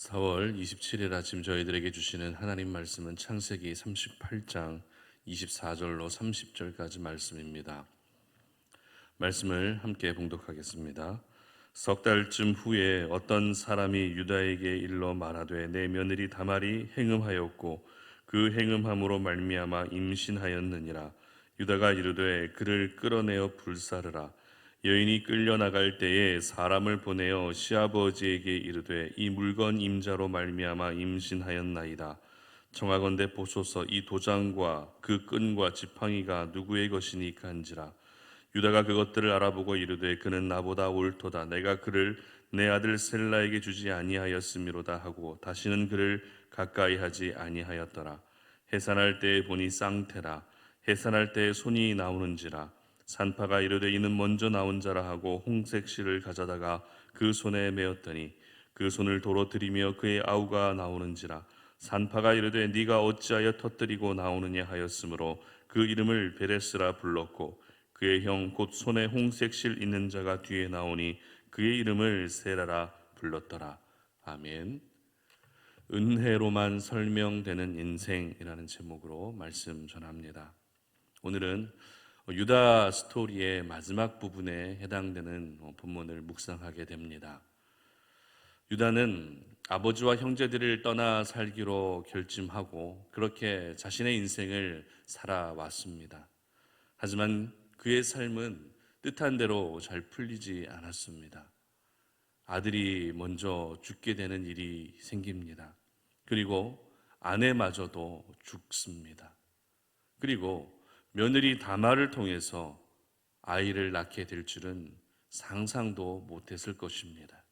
4월 27일 아침 저희들에게 주시는 하나님 말씀은 창세기 38장 24절로 30절까지 말씀입니다. 말씀을 함께 봉독하겠습니다. 석 달쯤 후에 어떤 사람이 유다에게 일러 말하되 내 며느리 다말이 행음하였고 그 행음함으로 말미암아 임신하였느니라. 유다가 이르되 그를 끌어내어 불사르라. 여인이 끌려나갈 때에 사람을 보내어 시아버지에게 이르되 이 물건 임자로 말미암아 임신하였나이다. 청하건대 보소서 이 도장과 그 끈과 지팡이가 누구의 것이니까 한지라. 유다가 그것들을 알아보고 이르되 그는 나보다 옳도다. 내가 그를 내 아들 셀라에게 주지 아니하였음이로다 하고 다시는 그를 가까이 하지 아니하였더라. 해산할 때에 보니 쌍태라. 해산할 때에 손이 나오는지라. 산파가 이르되 이는 먼저 나온 자라 하고 홍색 실을 가져다가 그 손에 메었더니 그 손을 도로 들이며 그의 아우가 나오는지라. 산파가 이르되 네가 어찌하여 터뜨리고 나오느냐 하였으므로 그 이름을 베레스라 불렀고 그의 형 곧 손에 홍색 실 있는 자가 뒤에 나오니 그의 이름을 세라라 불렀더라. 아멘. 은혜로만 설명되는 인생이라는 제목으로 말씀 전합니다. 오늘은 유다 스토리의 마지막 부분에 해당되는 본문을 묵상하게 됩니다. 유다는 아버지와 형제들을 떠나 살기로 결심하고 그렇게 자신의 인생을 살아왔습니다. 하지만 그의 삶은 뜻한 대로 잘 풀리지 않았습니다. 아들이 먼저 죽게 되는 일이 생깁니다. 그리고 아내마저도 죽습니다. 그리고 며느리 다말을 통해서 아이를 낳게 될 줄은 상상도 못했을 것입니다.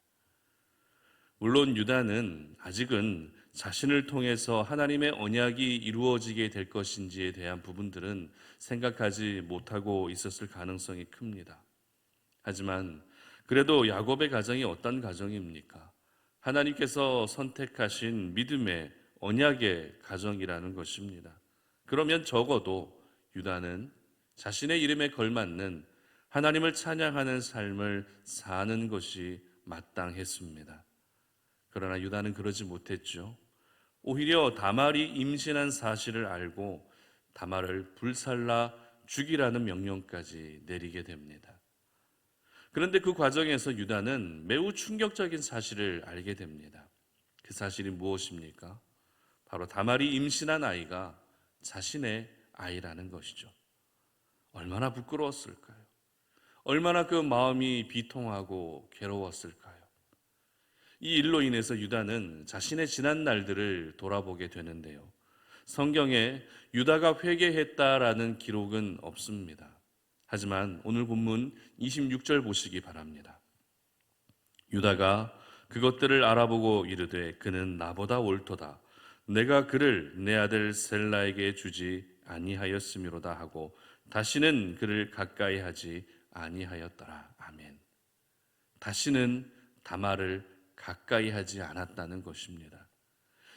물론 유다는 아직은 자신을 통해서 하나님의 언약이 이루어지게 될 것인지에 대한 부분들은 생각하지 못하고 있었을 가능성이 큽니다. 하지만 그래도 야곱의 가정이 어떤 가정입니까? 하나님께서 선택하신 믿음의 언약의 가정이라는 것입니다. 그러면 적어도 유다는 자신의 이름에 걸맞는 하나님을 찬양하는 삶을 사는 것이 마땅했습니다. 그러나 유다는 그러지 못했죠. 오히려 다말이 임신한 사실을 알고 다말을 불살라 죽이라는 명령까지 내리게 됩니다. 그런데 그 과정에서 유다는 매우 충격적인 사실을 알게 됩니다. 그 사실이 무엇입니까? 바로 다말이 임신한 아이가 자신의 아이라는 것이죠. 얼마나 부끄러웠을까요? 얼마나 그 마음이 비통하고 괴로웠을까요? 이 일로 인해서 유다는 자신의 지난 날들을 돌아보게 되는데요. 성경에 유다가 회개했다라는 기록은 없습니다. 하지만 오늘 본문 26절 보시기 바랍니다. 유다가 그것들을 알아보고 이르되 그는 나보다 옳도다. 내가 그를 내 아들 셀라에게 주지 아니하였음이로다 하고 다시는 그를 가까이 하지 아니하였더라. 아멘. 다시는 다말을 가까이 하지 않았다는 것입니다.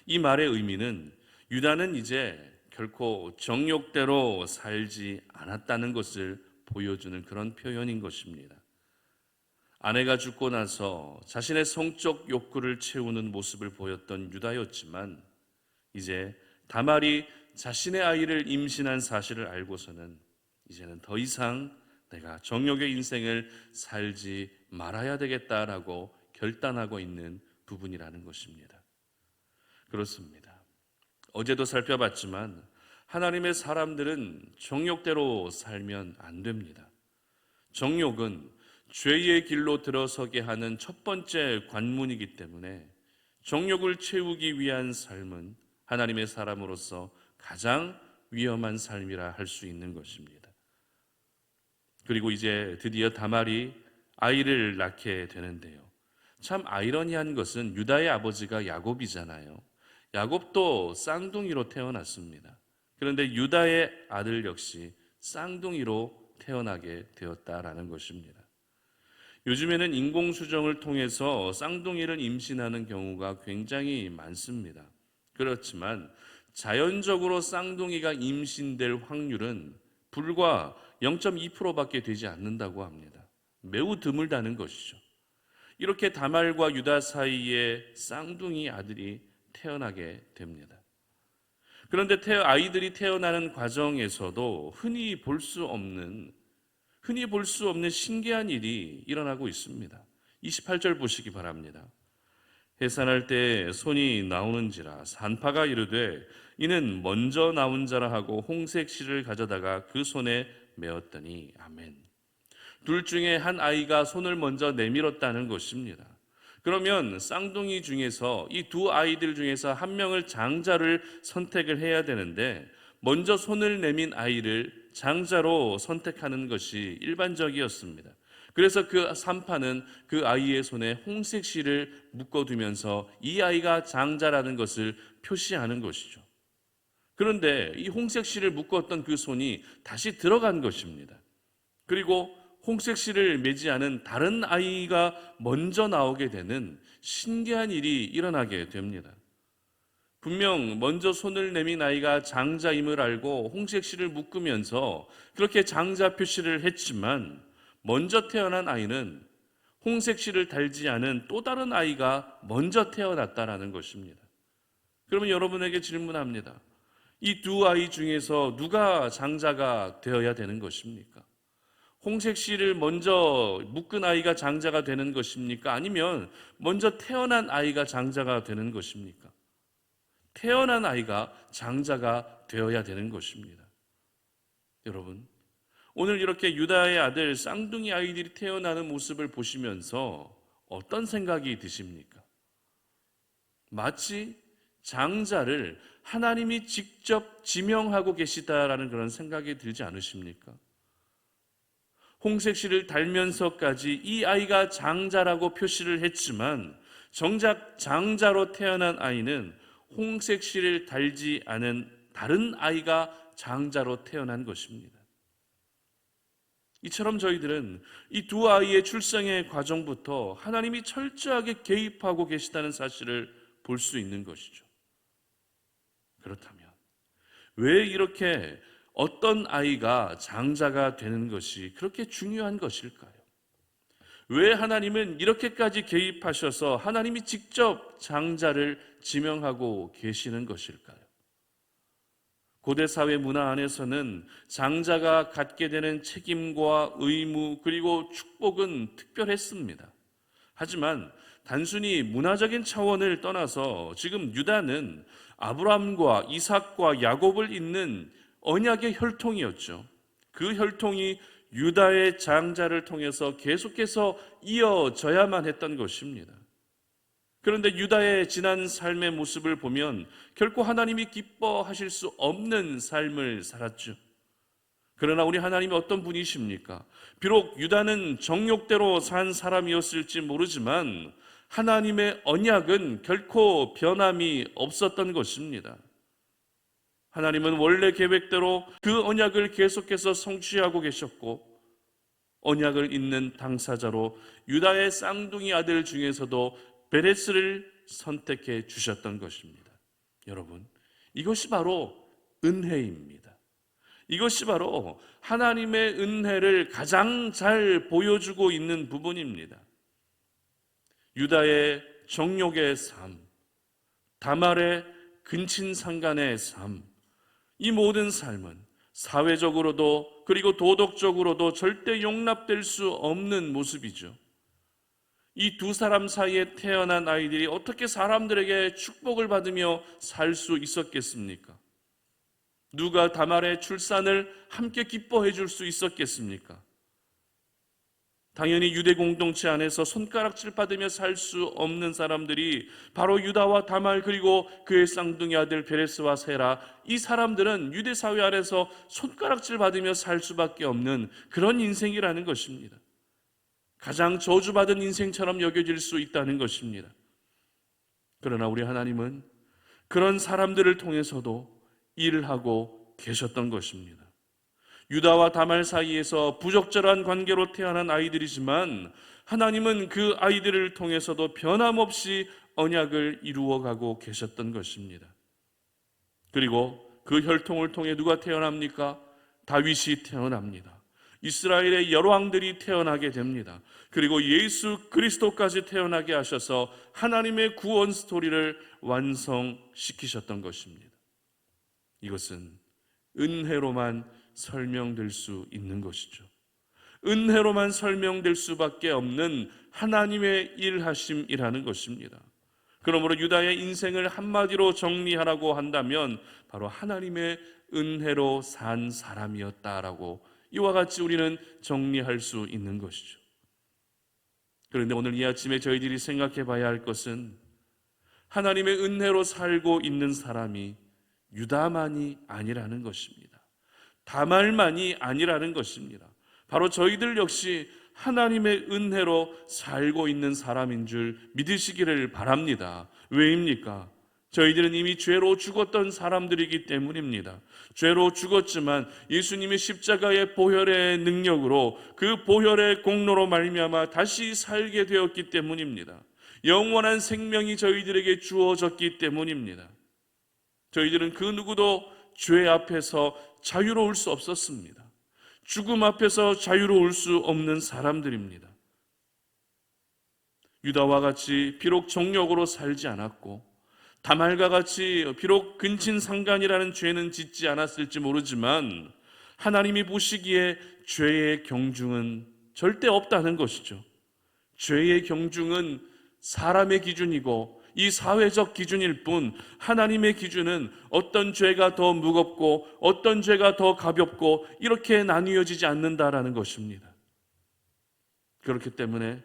이 말의 의미는 유다는 이제 결코 정욕대로 살지 않았다는 것을 보여주는 그런 표현인 것입니다. 아내가 죽고 나서 자신의 성적 욕구를 채우는 모습을 보였던 유다였지만 이제 다말이 자신의 아이를 임신한 사실을 알고서는 이제는 더 이상 내가 정욕의 인생을 살지 말아야 되겠다라고 결단하고 있는 부분이라는 것입니다. 그렇습니다. 어제도 살펴봤지만 하나님의 사람들은 정욕대로 살면 안 됩니다. 정욕은 죄의 길로 들어서게 하는 첫 번째 관문이기 때문에 정욕을 채우기 위한 삶은 하나님의 사람으로서 가장 위험한 삶이라 할 수 있는 것입니다. 그리고 이제 드디어 다말이 아이를 낳게 되는데요. 참 아이러니한 것은 유다의 아버지가 야곱이잖아요. 야곱도 쌍둥이로 태어났습니다. 그런데 유다의 아들 역시 쌍둥이로 태어나게 되었다라는 것입니다. 요즘에는 인공수정을 통해서 쌍둥이를 임신하는 경우가 굉장히 많습니다. 그렇지만 자연적으로 쌍둥이가 임신될 확률은 불과 0.2%밖에 되지 않는다고 합니다. 매우 드물다는 것이죠. 이렇게 다말과 유다 사이에 쌍둥이 아들이 태어나게 됩니다. 그런데 아이들이 태어나는 과정에서도 흔히 볼 수 없는 신기한 일이 일어나고 있습니다. 28절 보시기 바랍니다. 해산할 때 손이 나오는지라 산파가 이르되 이는 먼저 나온 자라 하고 홍색 실을 가져다가 그 손에 메었더니 아멘. 둘 중에 한 아이가 손을 먼저 내밀었다는 것입니다. 그러면 쌍둥이 중에서 이 두 아이들 중에서 한 명을 장자를 선택을 해야 되는데 먼저 손을 내민 아이를 장자로 선택하는 것이 일반적이었습니다. 그래서 그 산파는 그 아이의 손에 홍색 실을 묶어두면서 이 아이가 장자라는 것을 표시하는 것이죠. 그런데 이 홍색 실을 묶었던 그 손이 다시 들어간 것입니다. 그리고 홍색 실을 매지 않은 다른 아이가 먼저 나오게 되는 신기한 일이 일어나게 됩니다. 분명 먼저 손을 내민 아이가 장자임을 알고 홍색 실을 묶으면서 그렇게 장자 표시를 했지만 먼저 태어난 아이는 홍색 실을 달지 않은 또 다른 아이가 먼저 태어났다라는 것입니다. 그러면 여러분에게 질문합니다. 이 두 아이 중에서 누가 장자가 되어야 되는 것입니까? 홍색 실을 먼저 묶은 아이가 장자가 되는 것입니까? 아니면 먼저 태어난 아이가 장자가 되는 것입니까? 태어난 아이가 장자가 되어야 되는 것입니다. 여러분, 오늘 이렇게 유다의 아들 쌍둥이 아이들이 태어나는 모습을 보시면서 어떤 생각이 드십니까? 마치 장자를 하나님이 직접 지명하고 계시다라는 그런 생각이 들지 않으십니까? 홍색 실을 달면서까지 이 아이가 장자라고 표시를 했지만 정작 장자로 태어난 아이는 홍색 실을 달지 않은 다른 아이가 장자로 태어난 것입니다. 이처럼 저희들은 이 두 아이의 출생의 과정부터 하나님이 철저하게 개입하고 계시다는 사실을 볼 수 있는 것이죠. 그렇다면 왜 이렇게 어떤 아이가 장자가 되는 것이 그렇게 중요한 것일까요? 왜 하나님은 이렇게까지 개입하셔서 하나님이 직접 장자를 지명하고 계시는 것일까요? 고대 사회 문화 안에서는 장자가 갖게 되는 책임과 의무 그리고 축복은 특별했습니다. 하지만 단순히 문화적인 차원을 떠나서 지금 유다는 아브라함과 이삭과 야곱을 잇는 언약의 혈통이었죠. 그 혈통이 유다의 장자를 통해서 계속해서 이어져야만 했던 것입니다. 그런데 유다의 지난 삶의 모습을 보면 결코 하나님이 기뻐하실 수 없는 삶을 살았죠. 그러나 우리 하나님이 어떤 분이십니까? 비록 유다는 정욕대로 산 사람이었을지 모르지만 하나님의 언약은 결코 변함이 없었던 것입니다. 하나님은 원래 계획대로 그 언약을 계속해서 성취하고 계셨고 언약을 잇는 당사자로 유다의 쌍둥이 아들 중에서도 베레스를 선택해 주셨던 것입니다. 여러분, 이것이 바로 은혜입니다. 이것이 바로 하나님의 은혜를 가장 잘 보여주고 있는 부분입니다. 유다의 정욕의 삶, 다말의 근친상간의 삶, 이 모든 삶은 사회적으로도 그리고 도덕적으로도 절대 용납될 수 없는 모습이죠. 이 두 사람 사이에 태어난 아이들이 어떻게 사람들에게 축복을 받으며 살 수 있었겠습니까? 누가 다말의 출산을 함께 기뻐해 줄 수 있었겠습니까? 당연히 유대 공동체 안에서 손가락질 받으며 살 수 없는 사람들이 바로 유다와 다말 그리고 그의 쌍둥이 아들 베레스와 세라, 이 사람들은 유대 사회 안에서 손가락질 받으며 살 수밖에 없는 그런 인생이라는 것입니다. 가장 저주받은 인생처럼 여겨질 수 있다는 것입니다. 그러나 우리 하나님은 그런 사람들을 통해서도 일을 하고 계셨던 것입니다. 유다와 다말 사이에서 부적절한 관계로 태어난 아이들이지만 하나님은 그 아이들을 통해서도 변함없이 언약을 이루어가고 계셨던 것입니다. 그리고 그 혈통을 통해 누가 태어납니까? 다윗이 태어납니다. 이스라엘의 여러 왕들이 태어나게 됩니다. 그리고 예수 그리스도까지 태어나게 하셔서 하나님의 구원 스토리를 완성시키셨던 것입니다. 이것은 은혜로만 설명될 수 있는 것이죠. 은혜로만 설명될 수밖에 없는 하나님의 일하심이라는 것입니다. 그러므로 유다의 인생을 한마디로 정리하라고 한다면 바로 하나님의 은혜로 산 사람이었다라고 이와 같이 우리는 정리할 수 있는 것이죠. 그런데 오늘 이 아침에 저희들이 생각해 봐야 할 것은 하나님의 은혜로 살고 있는 사람이 유다만이 아니라는 것입니다. 다말만이 아니라는 것입니다. 바로 저희들 역시 하나님의 은혜로 살고 있는 사람인 줄 믿으시기를 바랍니다. 왜입니까? 저희들은 이미 죄로 죽었던 사람들이기 때문입니다. 죄로 죽었지만 예수님의 십자가의 보혈의 능력으로 그 보혈의 공로로 말미암아 다시 살게 되었기 때문입니다. 영원한 생명이 저희들에게 주어졌기 때문입니다. 저희들은 그 누구도 죄 앞에서 자유로울 수 없었습니다. 죽음 앞에서 자유로울 수 없는 사람들입니다. 유다와 같이 비록 정욕으로 살지 않았고 다말과 같이 비록 근친상간이라는 죄는 짓지 않았을지 모르지만 하나님이 보시기에 죄의 경중은 절대 없다는 것이죠. 죄의 경중은 사람의 기준이고 이 사회적 기준일 뿐 하나님의 기준은 어떤 죄가 더 무겁고 어떤 죄가 더 가볍고 이렇게 나뉘어지지 않는다라는 것입니다. 그렇기 때문에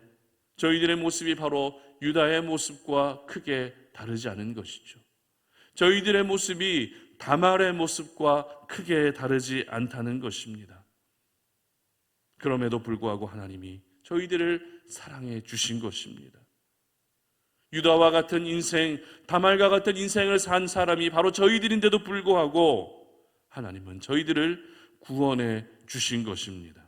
저희들의 모습이 바로 유다의 모습과 크게 다르지 않은 것이죠. 저희들의 모습이 다말의 모습과 크게 다르지 않다는 것입니다. 그럼에도 불구하고 하나님이 저희들을 사랑해 주신 것입니다. 유다와 같은 인생, 다말과 같은 인생을 산 사람이 바로 저희들인데도 불구하고 하나님은 저희들을 구원해 주신 것입니다.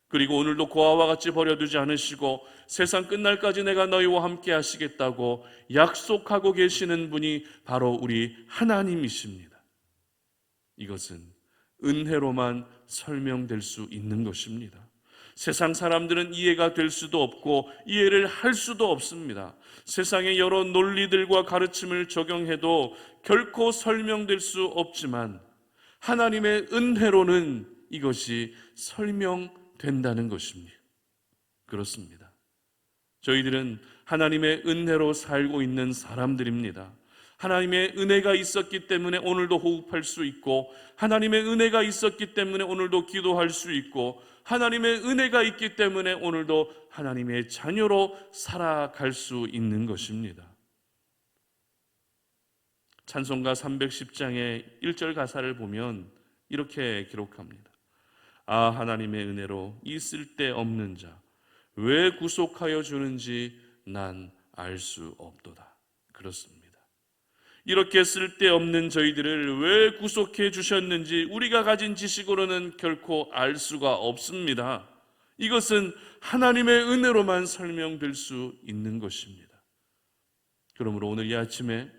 그리고 오늘도 고아와 같이 버려두지 않으시고 세상 끝날까지 내가 너희와 함께 하시겠다고 약속하고 계시는 분이 바로 우리 하나님이십니다. 이것은 은혜로만 설명될 수 있는 것입니다. 세상 사람들은 이해가 될 수도 없고 이해를 할 수도 없습니다. 세상의 여러 논리들과 가르침을 적용해도 결코 설명될 수 없지만 하나님의 은혜로는 이것이 설명된다는 것입니다. 그렇습니다. 저희들은 하나님의 은혜로 살고 있는 사람들입니다. 하나님의 은혜가 있었기 때문에 오늘도 호흡할 수 있고 하나님의 은혜가 있었기 때문에 오늘도 기도할 수 있고 하나님의 은혜가 있기 때문에 오늘도 하나님의 자녀로 살아갈 수 있는 것입니다. 찬송가 310장의 1절 가사를 보면 이렇게 기록합니다. 아, 하나님의 은혜로 이 쓸데없는 자 왜 구속하여 주는지 난 알 수 없도다. 그렇습니다. 이렇게 쓸데없는 저희들을 왜 구속해 주셨는지 우리가 가진 지식으로는 결코 알 수가 없습니다. 이것은 하나님의 은혜로만 설명될 수 있는 것입니다. 그러므로 오늘 이 아침에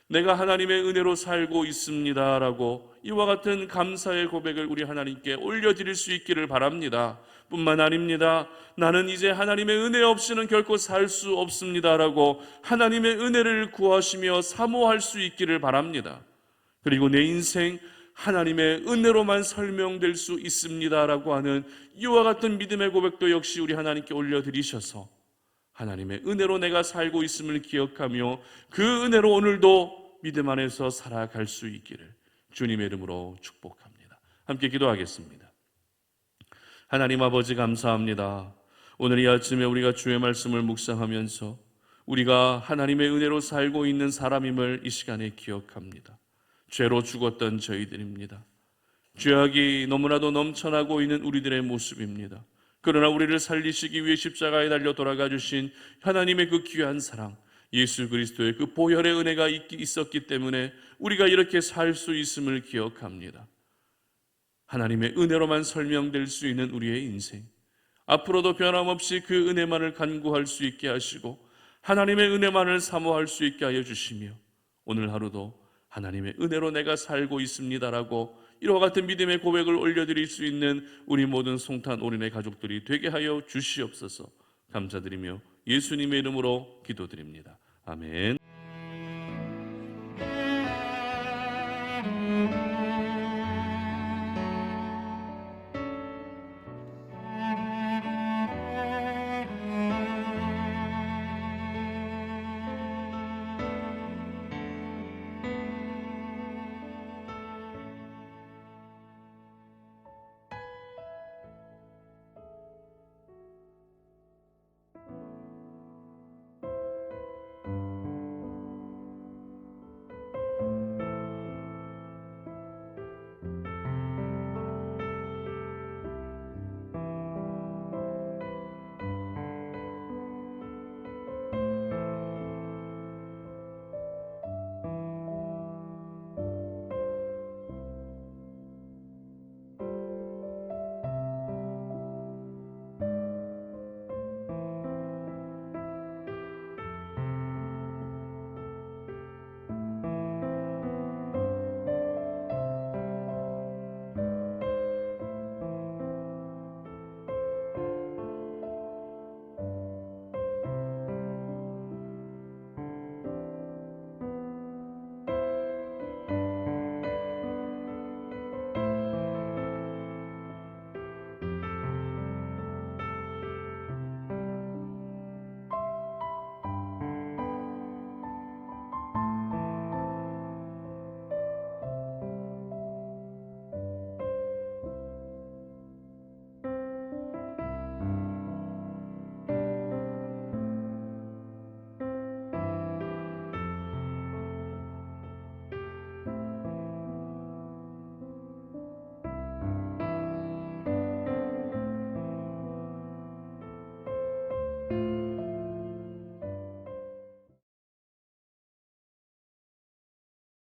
내가 하나님의 은혜로 살고 있습니다라고 이와 같은 감사의 고백을 우리 하나님께 올려드릴 수 있기를 바랍니다. 뿐만 아닙니다. 나는 이제 하나님의 은혜 없이는 결코 살 수 없습니다라고 하나님의 은혜를 구하시며 사모할 수 있기를 바랍니다. 그리고 내 인생 하나님의 은혜로만 설명될 수 있습니다라고 하는 이와 같은 믿음의 고백도 역시 우리 하나님께 올려드리셔서 하나님의 은혜로 내가 살고 있음을 기억하며 그 은혜로 오늘도 믿음 안에서 살아갈 수 있기를 주님의 이름으로 축복합니다. 함께 기도하겠습니다. 하나님 아버지 감사합니다. 오늘 이 아침에 우리가 주의 말씀을 묵상하면서 우리가 하나님의 은혜로 살고 있는 사람임을 이 시간에 기억합니다. 죄로 죽었던 저희들입니다. 죄악이 너무나도 넘쳐나고 있는 우리들의 모습입니다. 그러나 우리를 살리시기 위해 십자가에 달려 돌아가 주신 하나님의 그 귀한 사랑, 예수 그리스도의 그 보혈의 은혜가 있었기 때문에 우리가 이렇게 살 수 있음을 기억합니다. 하나님의 은혜로만 설명될 수 있는 우리의 인생, 앞으로도 변함없이 그 은혜만을 간구할 수 있게 하시고 하나님의 은혜만을 사모할 수 있게 하여 주시며 오늘 하루도 하나님의 은혜로 내가 살고 있습니다라고 이와 같은 믿음의 고백을 올려드릴 수 있는 우리 모든 송탄 올인의 가족들이 되게 하여 주시옵소서. 감사드리며 예수님의 이름으로 기도드립니다. 아멘.